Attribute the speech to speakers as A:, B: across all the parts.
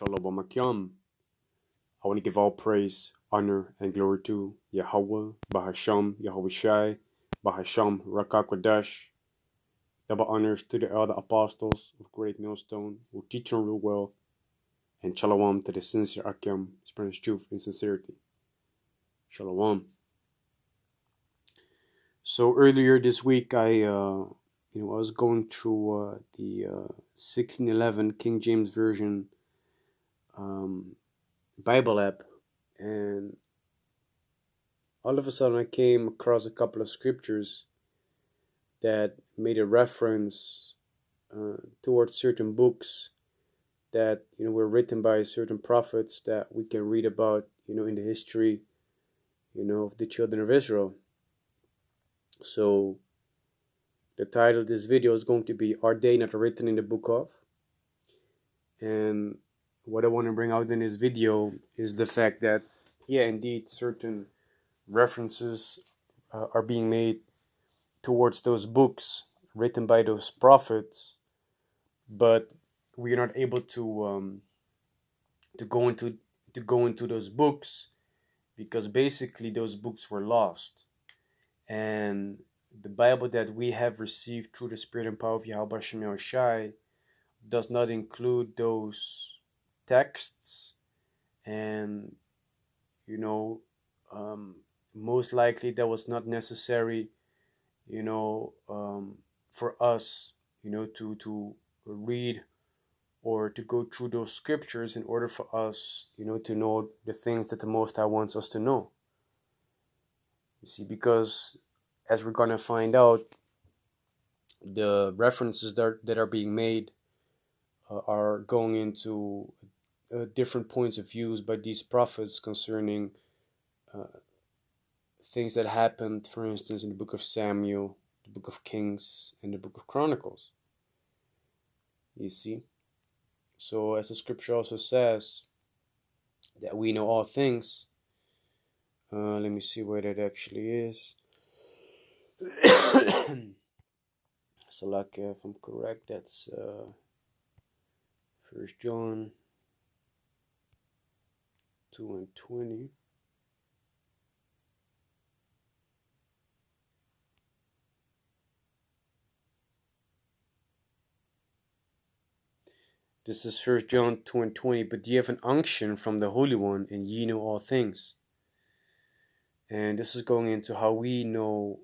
A: Shalom. I want to give all praise, honor, and glory to Yahawah, Bahasham, Yahawashi, Bahasham, Rawchaa, Qadash. Double honors to the elder apostles of great Millstone who teach and rule well, and Shalom to the sincere Akim, spreading truth and sincerity. Shalom. So earlier this week, I was going through the 1611 King James Version Bible app, and all of a sudden I came across a couple of scriptures that made a reference towards certain books that were written by certain prophets that we can read about in the history of the children of Israel. So the title of this video is going to be, Are They Not Written in the Book of? And what I want to bring out in this video is the fact that, yeah, indeed, certain references are being made towards those books written by those prophets, but we are not able to go into those books because basically those books were lost. And the Bible that we have received through the Spirit and power of Yahawashi does not include those texts, and most likely that was not necessary for us to read or to go through those scriptures in order for us to know the things that the Most High wants us to know. You see, because as we're gonna find out, the references that are being made are going into different points of views by these prophets concerning things that happened, for instance, in the book of Samuel, the book of Kings, and the book of Chronicles. You see? So as the scripture also says, that we know all things. Let me see where that actually is. Salakia, if I'm correct, that's 1 John 2:20. This is 1 John 2:20. But ye have an unction from the Holy One, and ye know all things. And this is going into how we know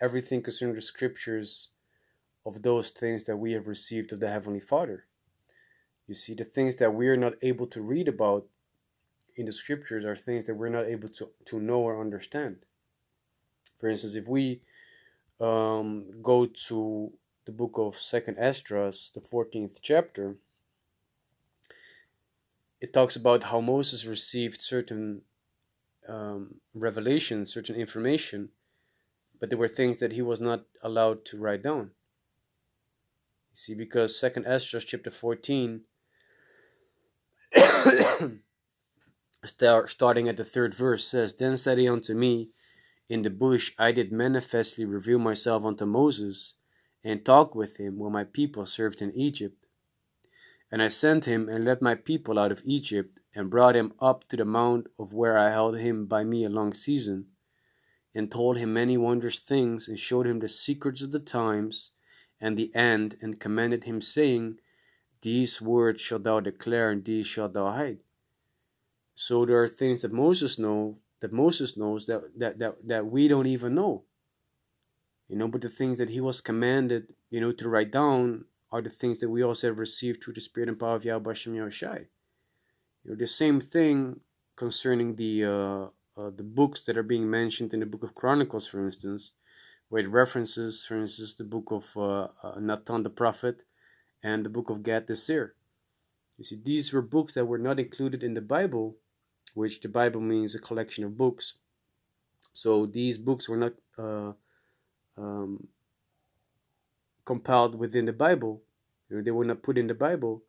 A: everything concerning the scriptures of those things that we have received of the Heavenly Father. You see, the things that we are not able to read about in the scriptures are things that we're not able to know or understand. For instance, if we go to the book of 2nd Esdras, the 14th chapter, it talks about how Moses received certain revelations, certain information, but there were things that he was not allowed to write down. You see, because 2nd Esdras chapter 14, starting at the 3rd verse, says, Then said he unto me, In the bush I did manifestly reveal myself unto Moses, and talk with him when my people served in Egypt. And I sent him and led my people out of Egypt, and brought him up to the mount of where I held him by me a long season, and told him many wondrous things, and showed him the secrets of the times and the end, and commanded him, saying, These words shalt thou declare, and these shalt thou hide. So there are things that Moses knows that we don't even know. But the things that he was commanded, to write down are the things that we also have received through the Spirit and power of Yahawashi. The same thing concerning the books that are being mentioned in the book of Chronicles, for instance, where it references, for instance, the book of Nathan the prophet and the book of Gad the seer. You see, these were books that were not included in the Bible, which the Bible means a collection of books. So these books were not compiled within the Bible. They were not put in the Bible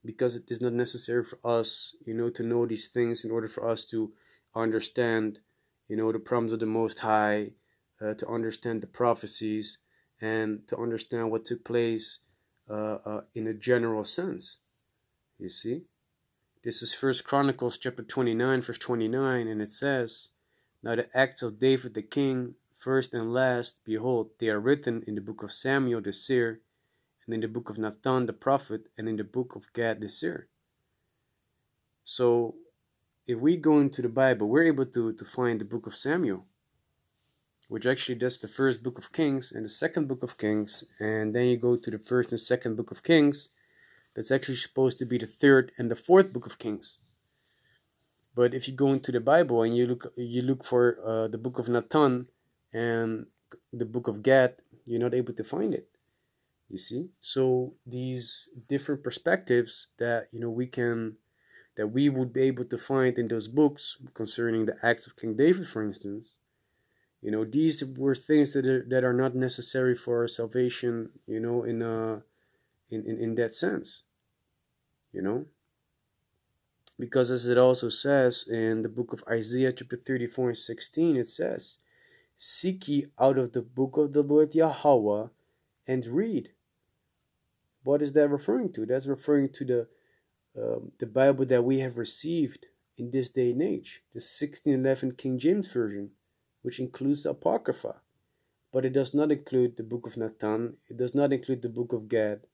A: because it is not necessary for us, to know these things in order for us to understand, the promise of the Most High, to understand the prophecies, and to understand what took place in a general sense. You see, this is First Chronicles chapter 29, verse 29, and it says, "Now the acts of David the king, first and last, behold, they are written in the book of Samuel the seer, and in the book of Nathan the prophet, and in the book of Gad the seer." So, if we go into the Bible, we're able to find the book of Samuel, which actually that's the first book of Kings and the second book of Kings, and then you go to the first and second book of Kings. That's actually supposed to be the third and the fourth book of Kings. But if you go into the Bible and you look for the book of Nathan and the book of Gad, you're not able to find it. You see, so these different perspectives that we would be able to find in those books concerning the acts of King David, for instance. These were things that are not necessary for our salvation. In that sense. Because as it also says in the book of Isaiah chapter 34 and 16, it says, "Seek ye out of the book of the Lord Yahawah and read." What is that referring to? That's referring to the Bible that we have received in this day and age, the 1611 King James Version, which includes the Apocrypha. But it does not include the book of Nathan. It does not include the book of Gad.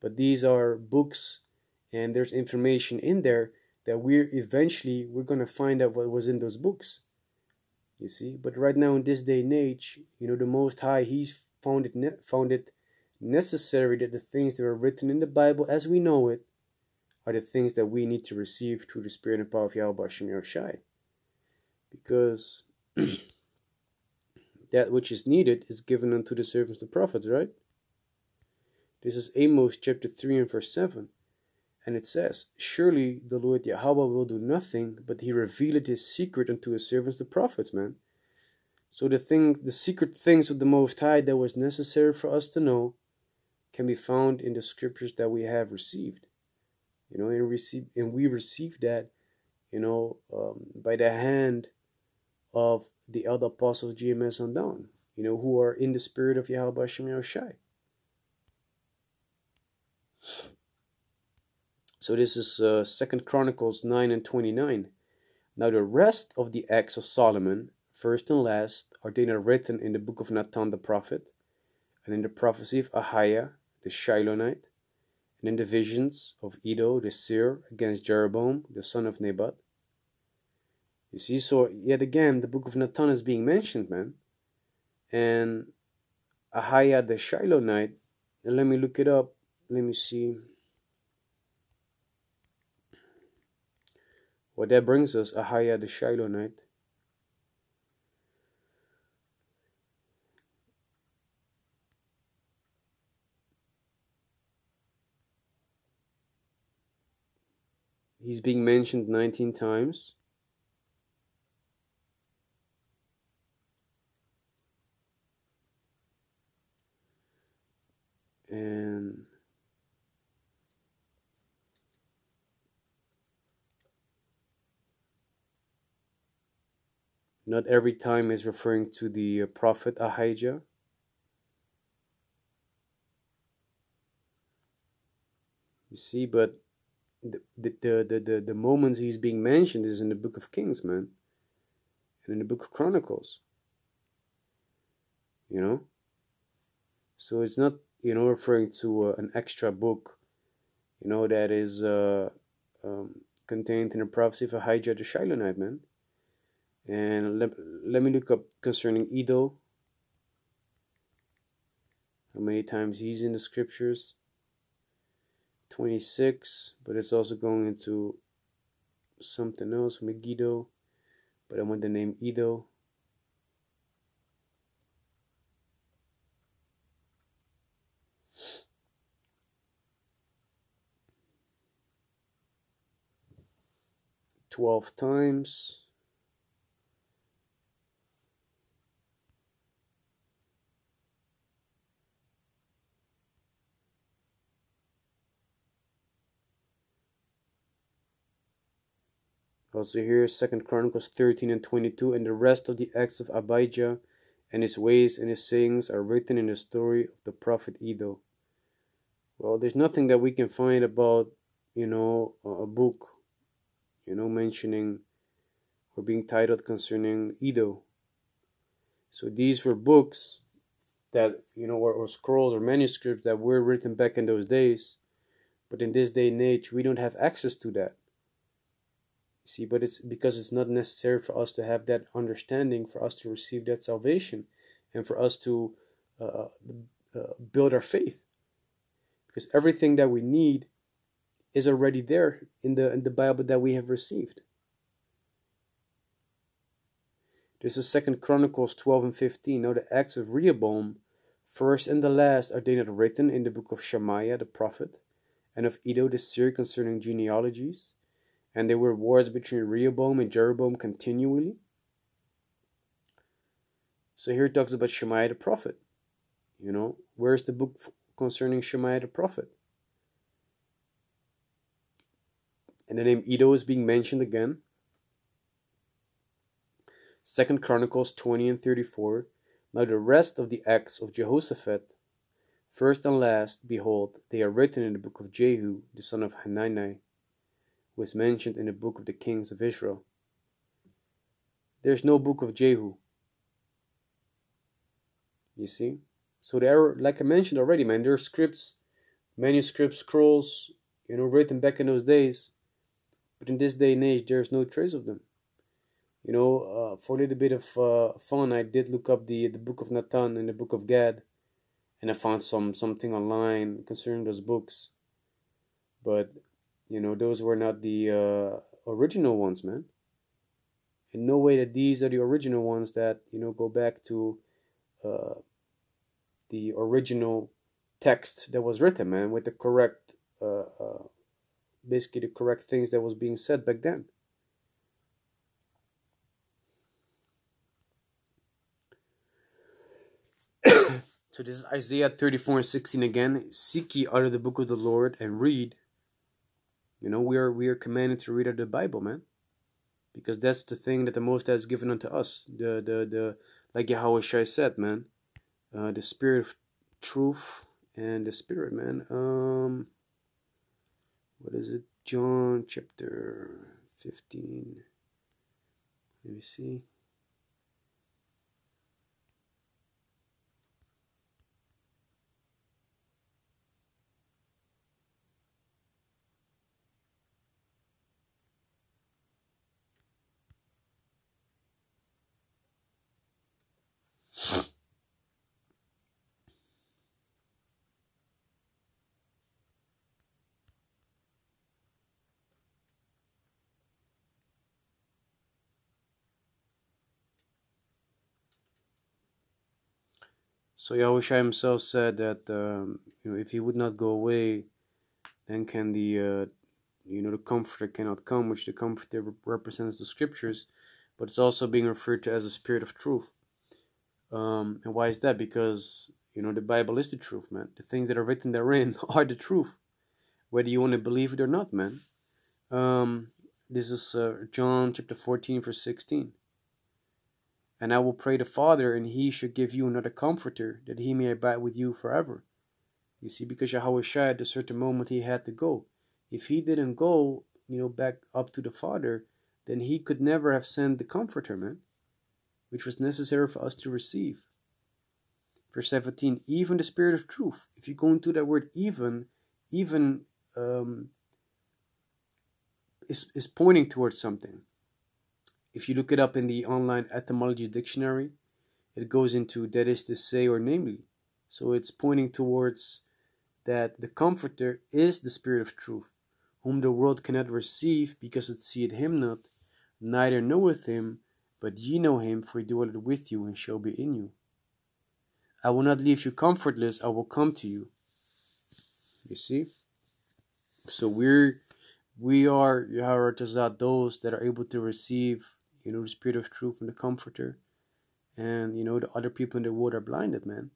A: But these are books, and there's information in there that we're going to find out what was in those books. You see, but right now in this day and age, the Most High, He's found it necessary that the things that are written in the Bible as we know it are the things that we need to receive through the Spirit and power of Yahawah, Bahasham, Yahawashi. Because that which is needed is given unto the servants, the prophets, right? This is Amos chapter 3 and verse 7. And it says, "Surely the Lord Yahawah will do nothing, but He revealed His secret unto His servants, the prophets," man. So the secret things of the Most High that was necessary for us to know can be found in the scriptures that we have received. And we receive that, by the hand of the elder apostles GMS on down, who are in the spirit of Yahawah, Bahasham, Yahawashi. So this is 2 Chronicles 9 and 29. "Now the rest of the acts of Solomon, first and last, are they not written in the book of Nathan the prophet, and in the prophecy of Ahiah the Shilonite, and in the visions of Iddo the seer against Jeroboam the son of Nebat?" You see, so yet again the book of Nathan is being mentioned, man. And Ahiah the Shilonite, and let me look it up. Let me see what that brings us. Ahiah the Shilonite. He's being mentioned 19 times. And not every time is referring to the prophet Ahijah. You see, but the moments he's being mentioned is in the book of Kings, man, and in the book of Chronicles. So it's not referring to an extra book, that is contained in the prophecy of Ahijah the Shilonite, man. And let me look up concerning Iddo, how many times he's in the scriptures. 26, but it's also going into something else, Megiddo, but I want the name Iddo. "12 times. Also here, 2 Chronicles 13 and 22, "And the rest of the acts of Abijah and his ways and his sayings are written in the story of the prophet Iddo, Well, there's nothing that we can find about, a book, mentioning or being titled concerning Edo. So these were books that, or scrolls or manuscripts that were written back in those days. But in this day and age, we don't have access to that. See, but it's because it's not necessary for us to have that understanding, for us to receive that salvation, and for us to uh, build our faith. Because everything that we need is already there in the Bible that we have received. This is 2 Chronicles 12 and 15. Now the acts of Rehoboam, first and the last, are they not written in the book of Shemaiah the prophet, and of Edo the seer concerning genealogies? And there were wars between Rehoboam and Jeroboam continually. So here it talks about Shemaiah the prophet. Where's the book concerning Shemaiah the prophet? And the name Edo is being mentioned again. 2 Chronicles 20 and 34. Now the rest of the acts of Jehoshaphat, first and last, behold, they are written in the book of Jehu, the son of Hanani, who is mentioned in the book of the kings of Israel. There's no book of Jehu. You see? So there are, like I mentioned already, man, there are scripts, manuscripts, scrolls, written back in those days. But in this day and age, there's no trace of them. For a little bit of fun, I did look up the book of Nathan and the book of Gad, and I found something online concerning those books. But, those were not the original ones, man. In no way that these are the original ones that, go back to the original text that was written, man, with the correct, basically the correct things that was being said back then. So this is Isaiah 34 and 16 again. Seek ye out of the book of the Lord and read. We are commanded to read out the Bible, man, because that's the thing that the Most High has given unto us. The like Yahawashi said, man, the spirit of truth and the spirit, man. What is it? John chapter 15. Let me see. So Yahawashi himself said that if he would not go away, then can the the Comforter cannot come, which the Comforter represents the Scriptures, but it's also being referred to as the Spirit of Truth. And why is that? Because the Bible is the truth, man. The things that are written therein are the truth, whether you want to believe it or not, man. This is John chapter 14 verse 16. And I will pray the Father, and he shall give you another Comforter, that he may abide with you forever. You see, because Yahawashi at a certain moment he had to go. If he didn't go, back up to the Father, then he could never have sent the Comforter, man, which was necessary for us to receive. Verse 17, even the Spirit of truth. If you go into that word even is pointing towards something. If you look it up in the online etymology dictionary, it goes into that is to say or namely. So it's pointing towards that the Comforter is the Spirit of truth, whom the world cannot receive because it seeth him not, neither knoweth him, but ye know him, for he dwelleth with you and shall be in you. I will not leave you comfortless, I will come to you. You see? So we are Yahawashi, those that are able to receive, the Spirit of truth and the Comforter. And, the other people in the world are blinded, man.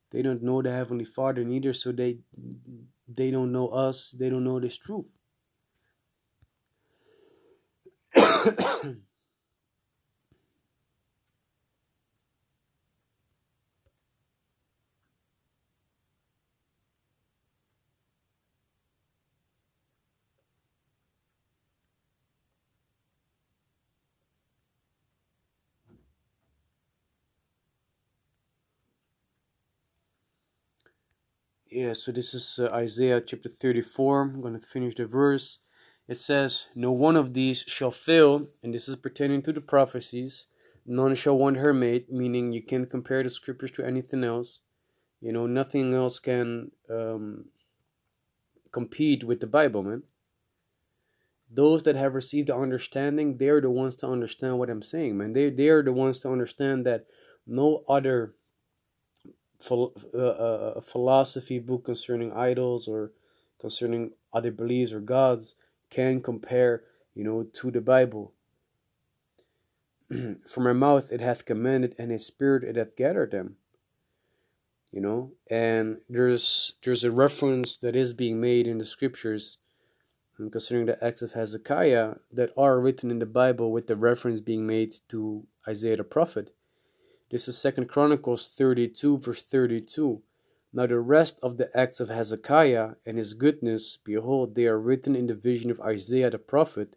A: They don't know the Heavenly Father neither, so they don't know us. They don't know this truth. Yeah, so this is Isaiah chapter 34. I'm going to finish the verse. It says, "No one of these shall fail," and this is pertaining to the prophecies. "None shall want her mate," meaning you can't compare the scriptures to anything else. You know, nothing else can compete with the Bible, man. Those that have received the understanding, they're the ones to understand what I'm saying, man. They are the ones to understand that no other philosophy book concerning idols or concerning other beliefs or gods can compare, to the Bible. From her mouth it hath commanded, and his spirit it hath gathered them. And there's a reference that is being made in the scriptures concerning the acts of Hezekiah that are written in the Bible, with the reference being made to Isaiah the prophet. This is 2 Chronicles 32, verse 32. "Now the rest of the acts of Hezekiah and his goodness, behold, they are written in the vision of Isaiah the prophet,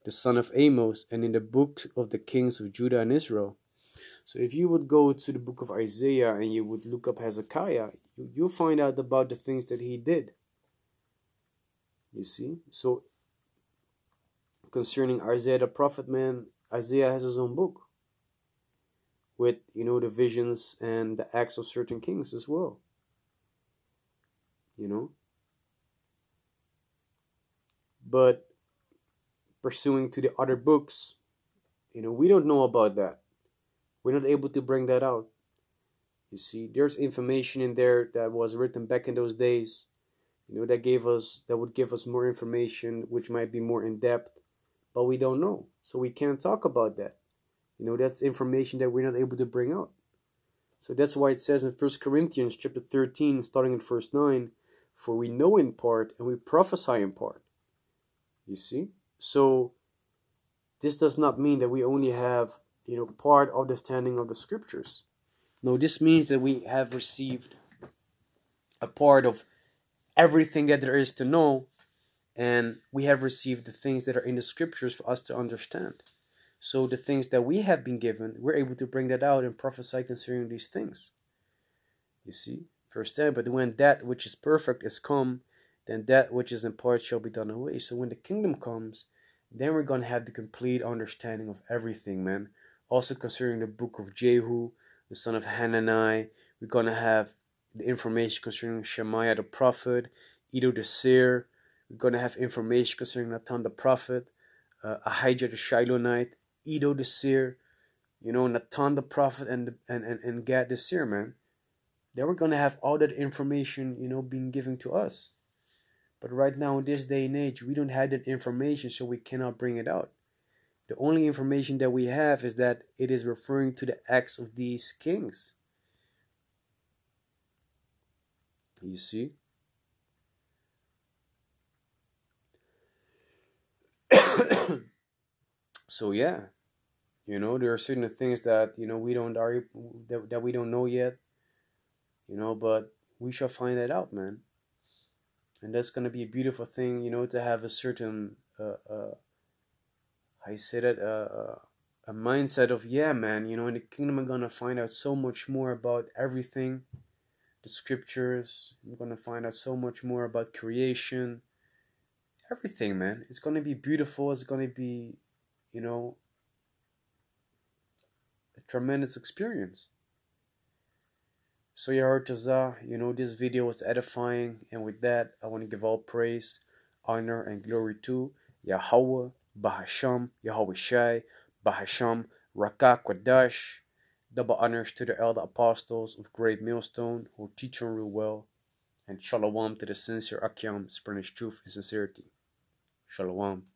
A: the son of Amos, and in the book of the kings of Judah and Israel." So if you would go to the book of Isaiah and you would look up Hezekiah, you'll find out about the things that he did. You see? So concerning Isaiah the prophet, man, Isaiah has his own book with, the visions and the acts of certain kings as well. But pursuing to the other books, we don't know about that. We're not able to bring that out. You see, there's information in there that was written back in those days, that would give us more information, which might be more in depth, but we don't know. So we can't talk about that. That's information that we're not able to bring out. So that's why it says in 1 Corinthians chapter 13, starting in verse 9, "For we know in part and we prophesy in part." You see? So this does not mean that we only have, part understanding of the scriptures. No, this means that we have received a part of everything that there is to know, and we have received the things that are in the scriptures for us to understand. So the things that we have been given, we're able to bring that out and prophesy concerning these things. You see? Verse 10, "But when that which is perfect is come, then that which is in part shall be done away." So when the kingdom comes, then we're going to have the complete understanding of everything, man. Also concerning the book of Jehu, the son of Hanani, we're going to have the information concerning Shemaiah the prophet, Iddo the seer. We're going to have information concerning Nathan the prophet, Ahijah the Shilonite, Iddo the seer, Nathan the prophet, and Gad the seer, man. Then we're going to have all that information, being given to us. But right now, in this day and age, we don't have that information, so we cannot bring it out. The only information that we have is that it is referring to the acts of these kings. You see? So yeah, there are certain things that that we don't know yet, but we shall find that out, man. And that's gonna be a beautiful thing, to have a certain I say that a mindset of, yeah, man, in the kingdom I'm gonna find out so much more about everything, the scriptures. I'm gonna find out so much more about creation, everything, man. It's gonna be beautiful. It's gonna be, a tremendous experience. So Rawchaa, this video was edifying, and with that, I want to give all praise, honor, and glory to Yahawah, Bahasham, Yahawashi, Bahasham, Rawchaa, Qadash. Double honors to the elder apostles of great Millstone who teach and rule well, and shalom to the sincere Akyam, spreading truth and sincerity. Shalom.